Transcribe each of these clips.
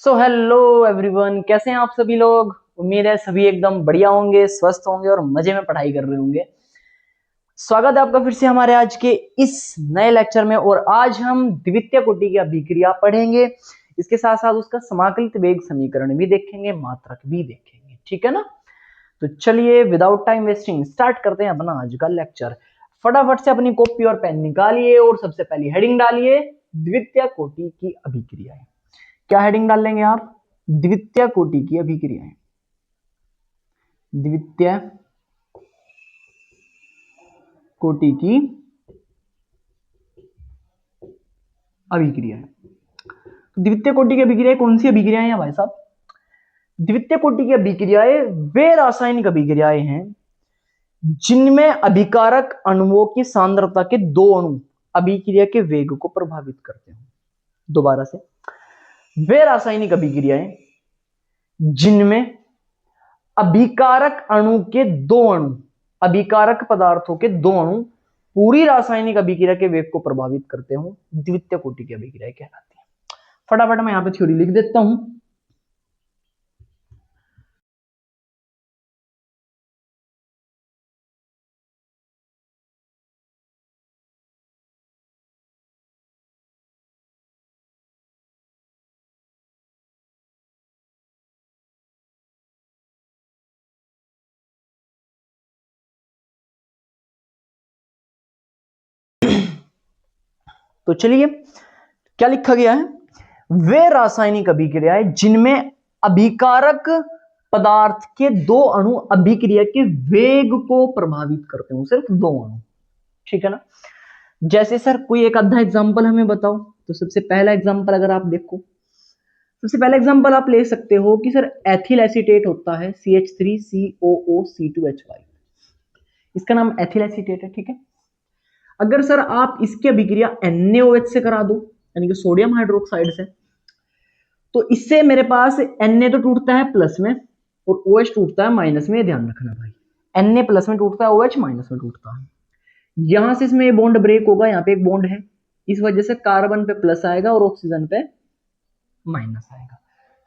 So hello everyone, कैसे हैं आप सभी लोग। उम्मीद है सभी एकदम बढ़िया होंगे, स्वस्थ होंगे और मजे में पढ़ाई कर रहे होंगे। स्वागत है आपका फिर से हमारे आज के इस नए लेक्चर में। और आज हम द्वितीय कोटि की अभिक्रिया पढ़ेंगे, इसके साथ साथ उसका समाकलित वेग समीकरण भी देखेंगे, मात्रक भी देखेंगे। ठीक है ना। तो चलिए विदाउट टाइम वेस्टिंग स्टार्ट करते हैं अपना आज का लेक्चर। फटाफट से अपनी कॉपी और पेन निकालिए और सबसे पहली हेडिंग डालिए द्वितीय कोटि की अभिक्रियाएं। क्या हेडिंग डाल लेंगे आप? द्वितीय कोटि की अभिक्रियाएं। द्वितीय कोटि की अभिक्रियाएं। द्वितीय कोटि की अभिक्रियाएं कौन सी अभिक्रियाएं हैं भाई साहब? द्वितीय कोटि की अभिक्रियाएं वे रासायनिक अभिक्रियाएं हैं जिनमें अभिकारक अणुओं की सांद्रता के दो अणु अभिक्रिया के वेग को प्रभावित करते हैं। दोबारा से, वे रासायनिक अभिक्रियाएं जिनमें अभिकारक अणु के दो अणु, अभिकारक पदार्थों के दो अणु पूरी रासायनिक अभिक्रिया के वेग को प्रभावित करते हो, द्वितीय कोटि की अभिक्रिया कहलाती है। फटाफट मैं यहां पे थ्योरी लिख देता हूं। तो चलिए क्या लिखा गया है? वे रासायनिक अभिक्रियाएं जिनमें अभिकारक पदार्थ के दो अणु अभिक्रिया के वेग को प्रभावित करते हो, सिर्फ दो अणु। ठीक है ना। जैसे सर कोई एक आधा एग्जांपल हमें बताओ। तो सबसे पहला एग्जांपल अगर आप देखो, सबसे पहला एग्जांपल आप ले सकते हो कि सर एथिल एसीटेट होता है CH3COO C2H5। इसका नाम एथिल एसीटेट है। ठीक है। अगर सर आप इसकी अभिक्रिया NaOH से करा दो, यानी कि सोडियम हाइड्रोक्साइड से, तो इससे मेरे पास Na तो टूटता है प्लस में और OH टूटता है माइनस में। ध्यान रखना भाई, Na प्लस में टूटता है, OH माइनस में टूटता है। यहां से इसमें ये बॉन्ड ब्रेक होगा, यहाँ पे एक बॉन्ड है, इस वजह से कार्बन पे प्लस आएगा और ऑक्सीजन पे माइनस आएगा।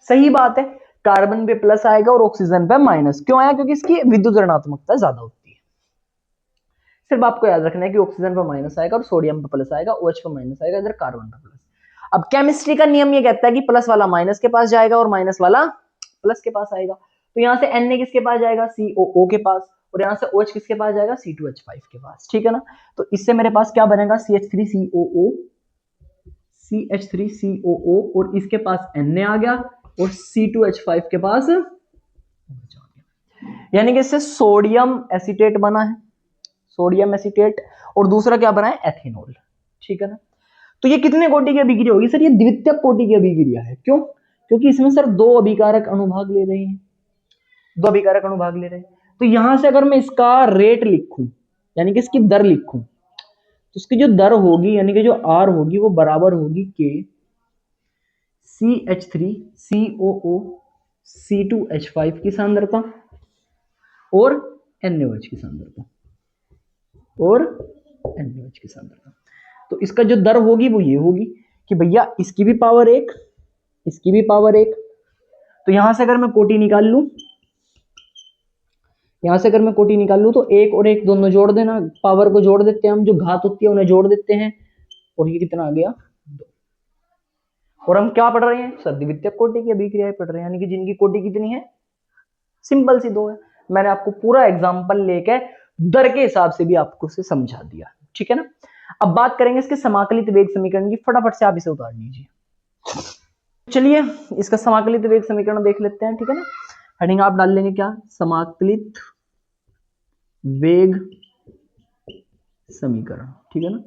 सही बात है, कार्बन पे प्लस आएगा और ऑक्सीजन पे माइनस क्यों आया? क्योंकि इसकी विद्युत ऋणात्मकता ज्यादा होती है। सिर्फ आपको याद रखना है कि ऑक्सीजन पे माइनस आएगा और सोडियम पे प्लस आएगा, OH पे माइनस आएगा, इधर कार्बन पे प्लस। अब केमिस्ट्री का नियम ये कहता है कि प्लस वाला माइनस के पास जाएगा और माइनस वाला प्लस के पास आएगा। तो यहां से Na किसके पास जाएगा? COO के पास। और यहां से OH किसके पास जाएगा? C2H5 के पास। ठीक है ना। तो इससे मेरे पास क्या बनेगा? CH3COO और इसके पास Na आ गया और C2H5 के पास, यानी कि इससे सोडियम एसीटेट बना है, सोडियम एसीटेट। और दूसरा क्या बना है? एथेनॉल। ठीक है ना। तो ये कितने कोटि की अभिक्रिया होगी सर? ये द्वितीय कोटि की अभिक्रिया है। क्यों? क्योंकि इसमें सर दो अभिकारक अणु भाग ले रहे हैं, दो अभिकारक अणु भाग ले रहे हैं। तो यहां से अगर मैं इसका रेट लिखूं, यानी कि इसकी दर लिखूं, तो इसकी जो दर होगी, यानी कि जो R होगी, वो बराबर होगी K CH3COO C2H5 की सांद्रता और NaOH की सांद्रता, और NaOH की सांद्रता। तो इसका जो दर होगी वो ये होगी कि भैया इसकी भी पावर एक, इसकी भी पावर एक। तो यहां से अगर मैं कोटि निकाल लूं, यहां से अगर मैं कोटि निकाल लूं, तो एक और एक दोनों जोड़ देना, पावर को जोड़ देते हैं हम, जो घात होती है उन्हें जोड़ देते हैं, और ये कितना आ गया? 2। और हम क्या पढ़ रहे हैं सर? द्वितीय कोटि की अभिक्रियाएं पढ़ रहे हैं, यानी कि जिनकी कोटि कितनी है? सिंपल सी 2 है। मैंने आपको पूरा एग्जाम्पल लेके दर के हिसाब से भी आपको से समझा दिया। ठीक है ना। अब बात करेंगे इसके समाकलित वेग समीकरण की। फटाफट से आप इसे उतार लीजिए। चलिए इसका समाकलित वेग समीकरण देख लेते हैं। ठीक है ना। हेडिंग आप डाल लेंगे क्या? समाकलित वेग समीकरण। ठीक है ना।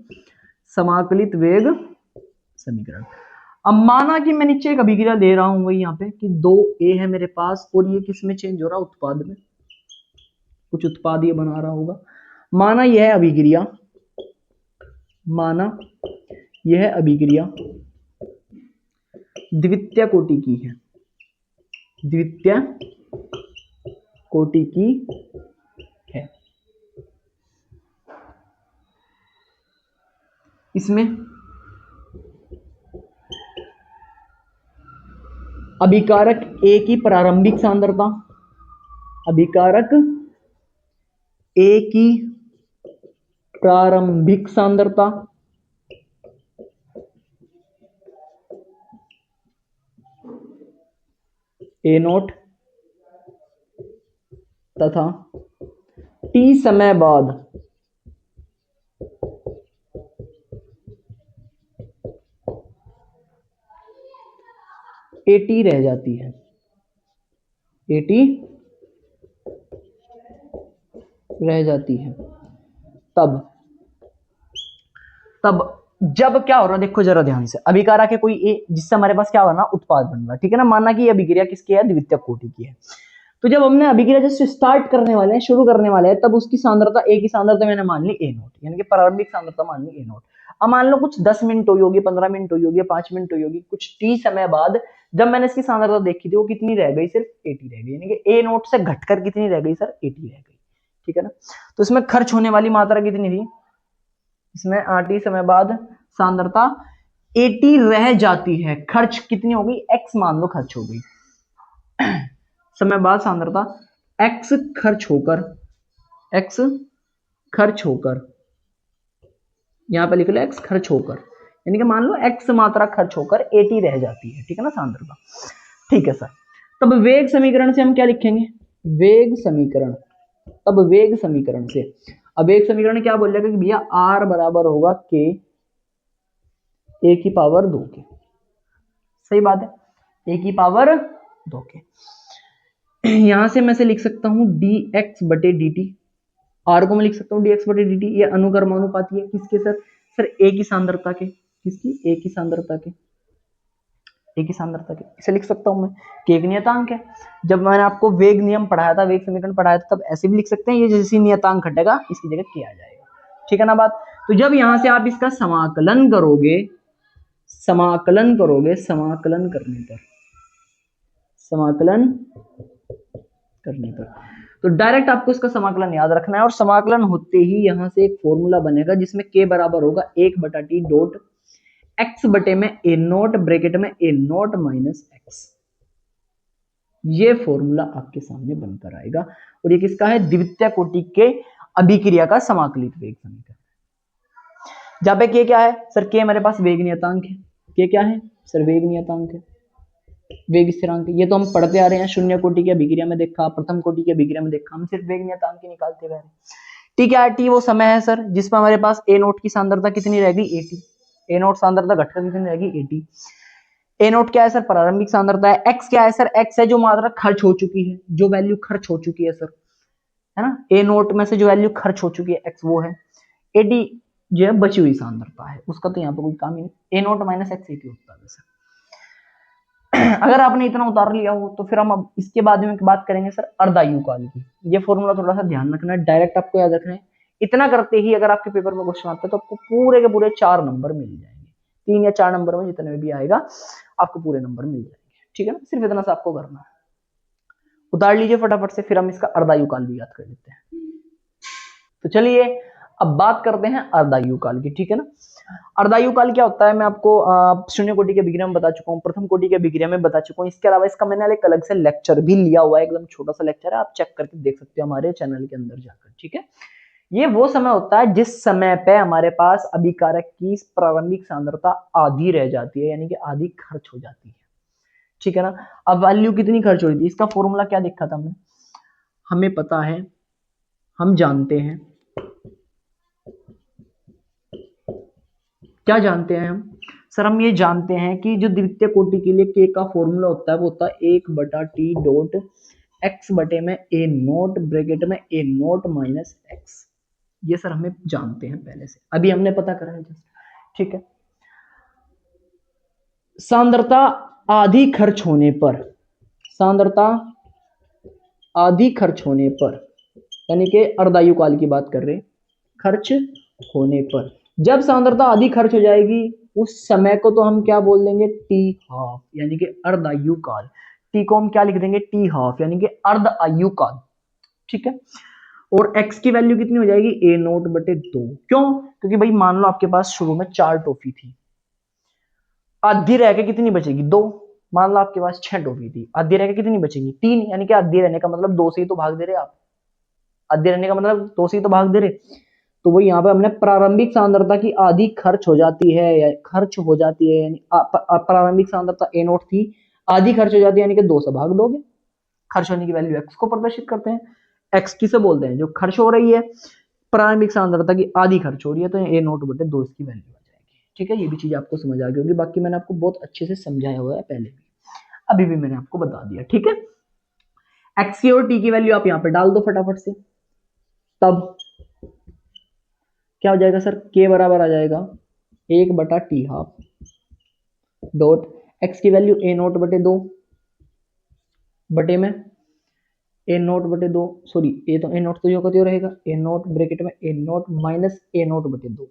समाकलित वेग समीकरण। अब माना कि मैं नीचे एक अभिक्रिया दे रहा हूं, वही यहाँ पे कि 2A है मेरे पास, और ये किस में चेंज हो रहा है? उत्पाद में। कुछ उत्पाद ये बना रहा होगा। माना यह अभिक्रिया, माना यह अभिक्रिया द्वितीय कोटि की है, द्वितीय कोटि की है। इसमें अभिकारक ए की प्रारंभिक सांद्रता, अभिकारक ए की प्रारंभिक सांद्रता ए नोट तथा टी समय बाद एटी रह जाती है, एटी रह जाती है। तब जब क्या हो रहा है, देखो जरा ध्यान से, अभिकारा के कोई ए जिससे हमारे पास क्या हो रहा है ना, उत्पाद बन रहा है, ठीक है ना। मानना कि यह अभिक्रिया किसकी है, द्वितीयक कोटि की है। तो जब हमने अभिक्रिया जस्ट स्टार्ट करने वाले हैं, शुरू करने वाले हैं, तब उसकी सांद्रता ए की सांद्रता मैंने मान ली ए नोट, यानी कि प्रारंभिक सांद्रता मान ली ए नोट। अब मान लो कुछ 10 मिनट हुई होगी, 15 मिनट हुई होगी, 5 मिनट हुई होगी, कुछ टी समय बाद जब मैंने इसकी सांद्रता देखी थी, वो कितनी रह गई, सिर्फ 80 रह गई, यानी कि ए नोट से घटकर कितनी रह गई सर, 80 रह गई, ठीक है ना। तो इसमें खर्च होने वाली मात्रा कितनी थी, इसमें टी समय बाद सांद्रता 80 रह जाती है, खर्च कितनी हो गई, x मान लो खर्च हो गई समय बाद सांद्रता x खर्च होकर यहां पे लिख लो x खर्च होकर, यानी कि मान लो x मात्रा खर्च होकर 80 रह जाती है, ठीक है ना सांद्रता, ठीक है सर। तब वेग समीकरण से हम क्या लिखेंगे, वेग समीकरण, तब वेग समीकरण से, अब वेग समीकरण क्या बोल जाएगा कि भैया r बराबर होगा k ए की पावर 2 के, सही बात है, ए की पावर 2 के। यहां से मैं से लिख सकता हूं dx बटे dt, आर को मैं लिख सकता हूं dx बटे dt, ये अनुक्रमानुपाती है किसके सर, सर ए की सांद्रता के, किसकी, ए की सांद्रता के, ए की सांद्रता के, इसे लिख सकता हूं मैं, के एक नियतांक है। जब मैंने आपको वेग नियम पढ़ाया था, वेग समीकरण पढ़ाया था, तब ऐसे भी लिख सकते हैं, ये जैसे नियतांक घटेगा इसकी जगह के आ जाएगा, ठीक है ना बात। तो जब यहां से आप इसका समाकलन करोगे, समाकलन करने पर तो डायरेक्ट आपको इसका समाकलन याद रखना है, और समाकलन होते ही यहां से एक फॉर्मूला बनेगा जिसमें k बराबर होगा 1/t डॉट x बटे में ए नोट ब्रैकेट में ए नोट माइनस x। ये फॉर्मूला आपके सामने बनकर आएगा, और ये किसका है, द्वितीय कोटि के अभिक्रिया का समाकलित वेग समीकरण। जहां पे k क्या है सर, k हमारे पास वेग नियतांक है, k क्या है सर, वेग नियतांक है, वेग स्थिरांक, ये तो हम पढ़ते आ रहे हैं, शून्य कोटि की अभिक्रिया में देखा, प्रथम कोटि की अभिक्रिया में देखा, हम सिर्फ वेग नियतांक ही निकालते गए। टी क्या है, टी वो समय है सर जिसमें हमारे पास ए नोट की सांद्रता कितनी रहेगी, 80, ए नोट सांद्रता घटकर कितनी रहेगी, 80। ए नोट क्या है सर, प्रारंभिक सांद्रता है। एक्स क्या है सर, एक्स है जो मात्रा खर्च हो चुकी है, जो वैल्यू खर्च हो चुकी है सर, है ना, ए नोट में से जो वैल्यू खर्च हो चुकी है एक्स वो है। 80 जो है बची हुई सांद्रता है, उसका तो यहाँ पे कोई काम ही नहीं, ए नोट माइनस एक्स 80 होता है सर। अगर आपने इतना उतार लिया हो तो फिर हम अब इसके बाद में बात करेंगे सर अर्धायु काल की। ये फॉर्मूला थोड़ा सा ध्यान रखना है, डायरेक्ट आपको याद रखना है। इतना करते ही अगर आपके पेपर में क्वेश्चन आता है तो आपको पूरे के पूरे 4 नंबर मिल जाएंगे, 3 या 4 नंबर में जितने भी आएगा आपको पूरे नंबर मिल जाएंगे, ठीक है ना। सिर्फ इतना सा आपको करना है, उतार लीजिए फटाफट से, फिर हम इसका अर्धायु काल भी याद कर लेते हैं। तो चलिए अब बात करते हैं अर्धायु काल की, ठीक है ना। अर्धायु काल क्या होता है मैं आपको शून्य कोटि के अभिक्रिया में बता चुका हूँ, प्रथम कोटि के अभिक्रिया में बता चुका हूँ। इसके अलावा इसका मैंने एक अलग से लेक्चर भी लिया हुआ है, एकदम छोटा सा लेक्चर है, आप चेक करके देख सकते हो हमारे चैनल के अंदर जाकर, ठीक है। ये वो समय होता है जिस समय पे हमारे पास अभिकारक की प्रारंभिक सांद्रता आधी रह जाती है, यानी कि आधी खर्च हो जाती है, ठीक है ना। अब वैल्यू कितनी खर्च हो रही थी, इसका फॉर्मूला क्या देखा था हमने, हमें पता है, हम जानते हैं, क्या जानते हैं हम सर, हम ये जानते हैं कि जो द्वितीय कोटि के लिए के का फॉर्मूला होता है वो होता है 1/t डॉट x बटे में ए नोट ब्रैकेट में ए नोट माइनस एक्स। ये सर हमें जानते हैं पहले से, अभी हमने पता करा है जस्ट, ठीक है। सांद्रता आधी खर्च होने पर, सांद्रता आधी खर्च होने पर, यानी कि अर्धायु काल की बात कर रहे हैं, खर्च होने पर, जब सांद्रता आधी खर्च हो जाएगी उस समय को तो हम क्या बोल देंगे, टी हाफ, यानी कि अर्धायु काल। टी को हम क्या लिख देंगे, टी हाफ, यानी कि अर्ध आयु काल, ठीक है। और x की वैल्यू कितनी हो जाएगी, ए नोट बटे 2। क्यों, क्योंकि भाई मान लो आपके पास शुरू में 4 टॉफी थी, आधी रह के कितनी बचेगी, 2, मान लो आपके पास 6 टॉफी थी, आधी रह के कितनी बचेंगी? 3, यानी कि आधी रहने का मतलब 2 से ही तो भाग दे रहे आप, आधी रहने का मतलब 2 से ही तो भाग दे रहे। तो वही यहाँ पे हमने प्रारंभिक सांद्रता की आधी खर्च हो जाती है, या खर्च हो जाती है, यानी प्रारंभिक सांद्रता ए नॉट थी, आधी खर्च हो जाती है, यानी कि 2 से भाग दोगे। खर्च होने की वैल्यू एक्स को प्रदर्शित करते हैं। एक्स किसे बोलते हैं? जो खर्च हो रही है, प्रारंभिक सांद्रता की आधी खर्च हो रही है, तो ए नॉट बटे 2 इसकी वैल्यू आ जाएगी। ठीक है, ये भी चीज आपको समझ आ गई होगी। बाकी मैंने आपको बहुत अच्छे से समझाया हुआ है पहले भी, अभी भी मैंने आपको बता दिया। ठीक है, एक्स की और टी की वैल्यू आप यहाँ पे डाल दो फटाफट से, तब क्या हो जाएगा सर? के बराबर आ जाएगा 1/t½ डॉट एक्स की वैल्यू ए नॉट बटे 2 बटे में ए नॉट बटे 2, सॉरी ए तो ए नॉट तो यो रहेगा, ए नॉट ब्रैकेट में ए नॉट माइनस ए नॉट बटे 2।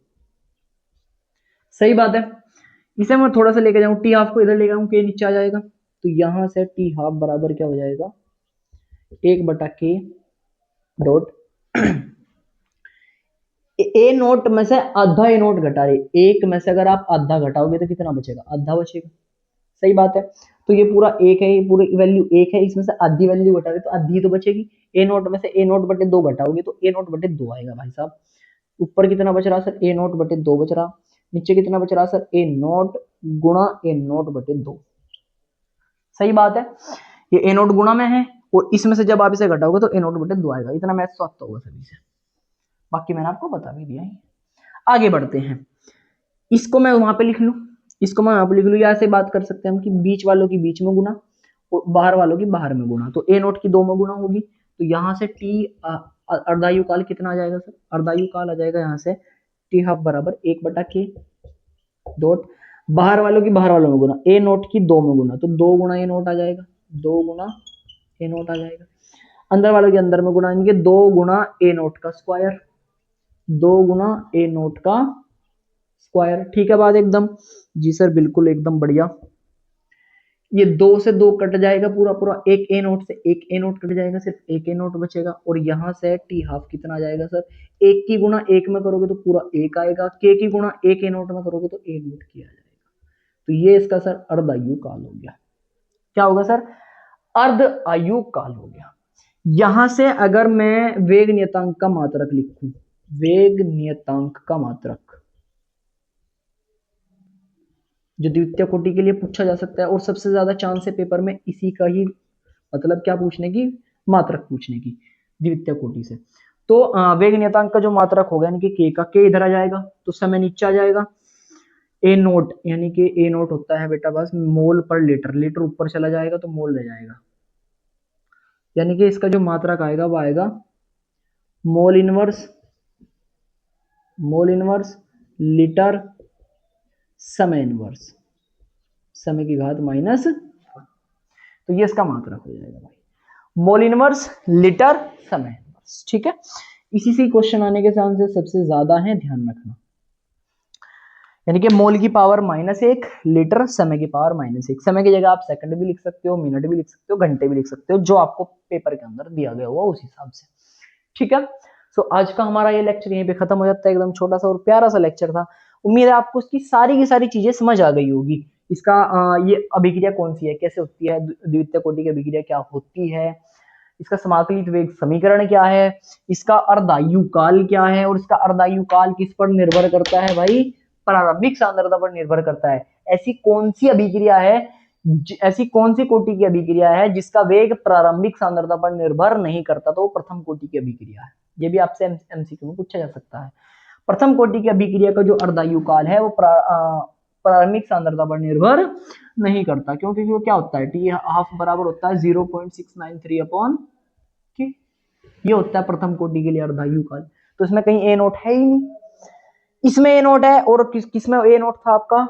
सही बात है। इसे मैं थोड़ा सा लेके जाऊं, टी हाफ को इधर ले जाऊं, के नीचे आ जाएगा, तो यहां से टी हाफ बराबर क्या हो जाएगा? 1/k डॉट ए नोट में से आधा ए नोट घटा रहे, एक में से अगर आप आधा घटाओगे तो कितना बचेगा? आधा बचेगा। सही बात है। तो ये पूरा एक है, ये पूरी वैल्यू एक है, इसमें से आधी वैल्यू घटा रहे तो आधी तो बचेगी। ए नोट में से ए नोट बटे 2 घटाओगे तो ए नोट बटे 2 आएगा भाई साहब। ऊपर कितना बच रहा सर? ए नोट बटे 2 बच रहा। नीचे कितना बच रहा सर? ए नोट गुणा ए नोट बटे 2। सही बात है, ये ए नोट गुणा में है, और इसमें से जब आप इसे घटाओगे तो ए नोट बटे 2 आएगा। इतना मैथ तो आता होगा सभी से, बाकी मैंने आपको बता भी दिया है। आगे बढ़ते हैं, इसको मैं वहां पे लिख लूं, इसको मैं वहां पे लिख लूं, या ऐसे बात कर सकते हैं हम कि बीच वालों की बीच में गुना और बाहर वालों की बाहर में गुना, तो ए नोट की 2 में गुना होगी, तो यहां से टी अर्धायु काल कितना आ जाएगा सर? अर्धायु काल आ जाएगा यहाँ से टी हाफ बराबर 1/k डॉट बाहर वालों की बाहर वालों में गुना, ए नोट की 2 में गुना, तो 2 गुना ए नोट आ जाएगा, 2 गुना ए नोट आ जाएगा। अंदर वालों के अंदर में गुना, इनके 2 गुना ए नोट का स्क्वायर, 2 गुना ए नोट का स्क्वायर। ठीक है बात एकदम? जी सर बिल्कुल एकदम बढ़िया। ये 2 से 2 कट जाएगा पूरा पूरा, एक ए नोट से एक ए नोट कट जाएगा, सिर्फ एक ए नोट बचेगा, और यहां से टी हाफ कितना आ जाएगा सर? एक की गुणा एक में करोगे तो पूरा एक आएगा, के की गुणा एक ए नोट में करोगे तो ए नोट की आ जाएगा। तो ये इसका सर अर्ध आयु काल हो गया। क्या होगा सर? अर्ध आयु काल हो गया। यहां से अगर मैं वेग नियतांक का मात्रक लिखूं, वेग नियतांक का मात्रक जो द्वितीय कोटि के लिए पूछा जा सकता है, और सबसे ज्यादा चांस है पेपर में इसी का ही, मतलब क्या पूछने की? मात्रक पूछने की द्वितीय कोटि से। तो वेग नियतांक का जो मात्रक होगा, यानी कि के का, के इधर आ जाएगा तो समय नीचे आ जाएगा। ए नोट, यानी कि ए नोट होता है बेटा बस मोल पर लीटर, लीटर ऊपर चला जाएगा तो मोल रह जाएगा, यानी कि इसका जो मात्रक आएगा वो आएगा mole inverse, mole inverse litre समय इनवर्स, समय की घात माइनस, तो ये इसका मात्रक हो जाएगा भाई, मोल इनवर्स लीटर समय इनवर्स। ठीक है, इसी से क्वेश्चन आने के चांसेस सबसे ज्यादा है, ध्यान रखना। यानी कि मोल की पावर -1, लीटर समय की पावर -1। समय की जगह आप सेकंड भी लिख सकते हो, मिनट भी लिख सकते हो, घंटे भी लिख सकते हो, जो आपको पेपर के अंदर दिया गया हुआ उस हिसाब से। ठीक है, सो आज का हमारा ये लेक्चर यहीं पे खत्म हो जाता है। एकदम छोटा सा और प्यारा सा लेक्चर था। उम्मीद है आपको इसकी सारी की सारी चीजें समझ आ गई होगी। इसका ये अभिक्रिया कौन सी है, कैसे होती है, द्वितीय कोटि की अभिक्रिया क्या होती है, इसका समाकलित वेग समीकरण क्या है, इसका अर्धायु काल क्या है, और इसका अर्धायु काल किस पर निर्भर करता है भाई? प्रारंभिक सांद्रता पर निर्भर करता है। ऐसी कौन सी अभिक्रिया है, ऐसी कौन सी कोटि की अभिक्रिया है जिसका वेग प्रारंभिक सांद्रता पर निर्भर नहीं करता? तो वो प्रथम कोटि की अभिक्रिया है। ये भी आपसे एमसीक्यू में पूछा जा सकता है। प्रथम कोटि की अभिक्रिया का जो अर्धायु काल है वो प्रारंभिक सांद्रता पर निर्भर नहीं करता, क्योंकि वो क्या होता है? टी हाफ बराबर होता है 0.693 अपॉन के, ये होता है प्रथम कोटि के लिए अर्धायु काल। तो इसमें कहीं ए नोट है ही नहीं, इसमें ए नोट है, और किसमें ए नोट था आपका?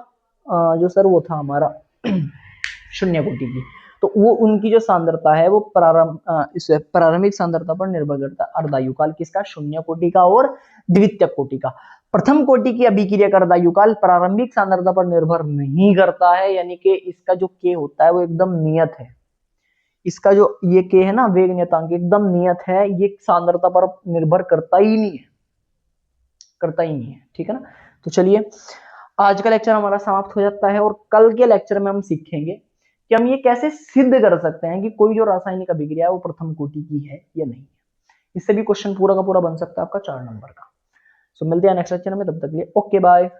जो सर वो था हमारा शून्य कोटि की। तो वो उनकी जो सांद्रता है वो प्रारंभिक सांद्रता पर निर्भर करता है। अर्धायु काल किसका? शून्य कोटि का और द्वितीय कोटि का। प्रथम कोटि की अभिक्रिया का अर्धायु काल प्रारंभिक सांद्रता पर निर्भर नहीं करता है, यानी कि इसका जो के होता है वो एकदम नियत है। इसका जो ये के है ना, वेग नियतांक, एकदम नियत है, ये सांद्रता पर निर्भर करता ही नहीं है, करता ही नहीं है। ठीक है ना? तो चलिए आज का लेक्चर हमारा समाप्त हो जाता है, और कल के लेक्चर में हम सीखेंगे कि हम ये कैसे सिद्ध कर सकते हैं कि कोई जो रासायनिक अभिक्रिया है वो प्रथम कोटि की है या नहीं है। इससे भी क्वेश्चन पूरा का पूरा बन सकता है आपका 4 नंबर का। सो मिलते हैं नेक्स्ट लेक्चर में, तब तक के लिए ओके बाय।